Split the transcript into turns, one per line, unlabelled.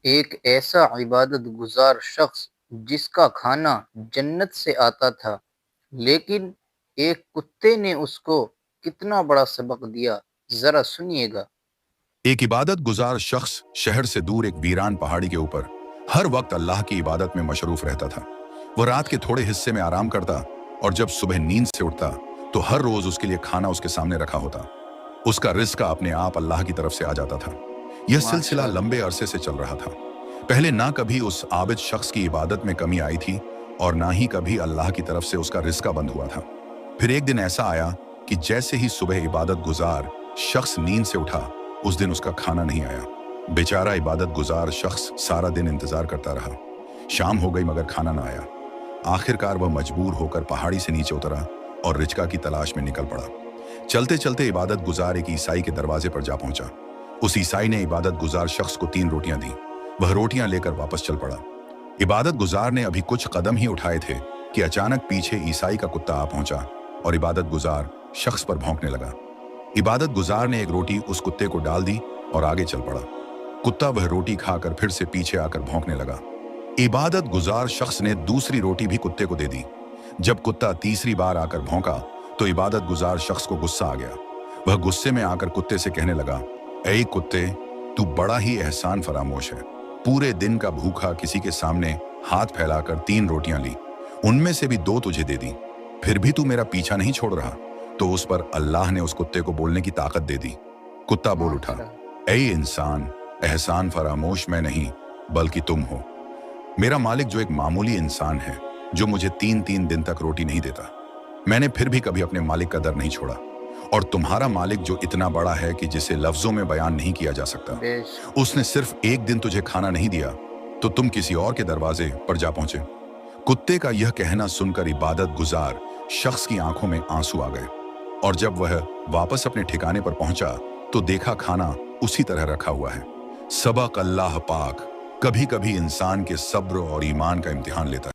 ایک ایسا عبادت گزار شخص جس کا کھانا جنت سے آتا تھا، لیکن ایک کتے نے اس کو کتنا بڑا سبق دیا، ذرا سنیے گا۔
ایک عبادت گزار شخص شہر سے دور ایک ویران پہاڑی کے اوپر ہر وقت اللہ کی عبادت میں مشروف رہتا تھا۔ وہ رات کے تھوڑے حصے میں آرام کرتا اور جب صبح نیند سے اٹھتا تو ہر روز اس کے لیے کھانا اس کے سامنے رکھا ہوتا۔ اس کا رزق اپنے آپ اللہ کی طرف سے آ جاتا تھا۔ یہ سلسلہ
ماشاء اللہ۔
لمبے عرصے سے چل رہا تھا۔ پہلے نہ کبھی اس عابد شخص کی عبادت میں کمی آئی تھی اور نہ ہی کبھی اللہ کی طرف سے اس کا رزق بند ہوا تھا۔ پھر ایک دن ایسا آیا کہ جیسے ہی صبح عبادت گزار شخص نیند سے اٹھا، اس دن اس کا کھانا نہیں آیا۔ بیچارہ عبادت گزار شخص سارا دن انتظار کرتا رہا۔ شام ہو گئی مگر کھانا نہ آیا۔ آخرکار وہ مجبور ہو کر پہاڑی سے نیچے اترا اور رزق کی تلاش میں نکل پڑا۔ چلتے چلتے عبادت گزار ایک عیسائی کے دروازے پر جا پہنچا۔ اس عیسائی نے عبادت گزار شخص کو 3 روٹیاں دیں۔ وہ روٹیاں لے کر واپس چل پڑا۔ عبادت گزار نے ابھی کچھ قدم ہی اٹھائے تھے کہ اچانک پیچھے عیسائی کا کتا آ پہنچا اور عبادت گزار شخص پر بھونکنے لگا۔ عبادت گزار نے ایک روٹی اس کتے کو ڈال دی اور آگے چل پڑا۔ کتا وہ روٹی کھا کر پھر سے پیچھے آ کر بھونکنے لگا۔ عبادت گزار شخص نے دوسری روٹی بھی کتے کو دے دی۔ جب کتا تیسری بار آ کر بھونکا تو عبادت گزار شخص کو غصہ آ گیا۔ وہ غصے میں آ کر کتے سے کہنے لگا، اے کتے، تو بڑا ہی احسان فراموش ہے۔ پورے دن کا بھوکا کسی کے سامنے ہاتھ پھیلا کر 3 روٹیاں لی، ان میں سے بھی 2 تجھے دے دی، پھر بھی تو میرا پیچھا نہیں چھوڑ رہا۔ تو اس پر اللہ نے اس کتے کو بولنے کی طاقت دے دی۔ کتا بول اٹھا، اے انسان، احسان فراموش میں نہیں بلکہ تم ہو۔ میرا مالک جو ایک معمولی انسان ہے، جو مجھے 3 دن تک روٹی نہیں دیتا، میں نے پھر بھی کبھی اپنے مالک کا در نہیں چھوڑا۔ اور تمہارا مالک جو اتنا بڑا ہے کہ جسے لفظوں میں بیان نہیں کیا جا سکتا،
بیش
اس نے صرف 1 دن تجھے کھانا نہیں دیا تو تم کسی اور کے دروازے پر جا پہنچے۔ کتے کا یہ کہنا سن کر عبادت گزار شخص کی آنکھوں میں آنسو آ گئے، اور جب وہ واپس اپنے ٹھکانے پر پہنچا تو دیکھا کھانا اسی طرح رکھا ہوا ہے۔ سبق اللہ پاک کبھی کبھی انسان کے صبر اور ایمان کا امتحان لیتا ہے۔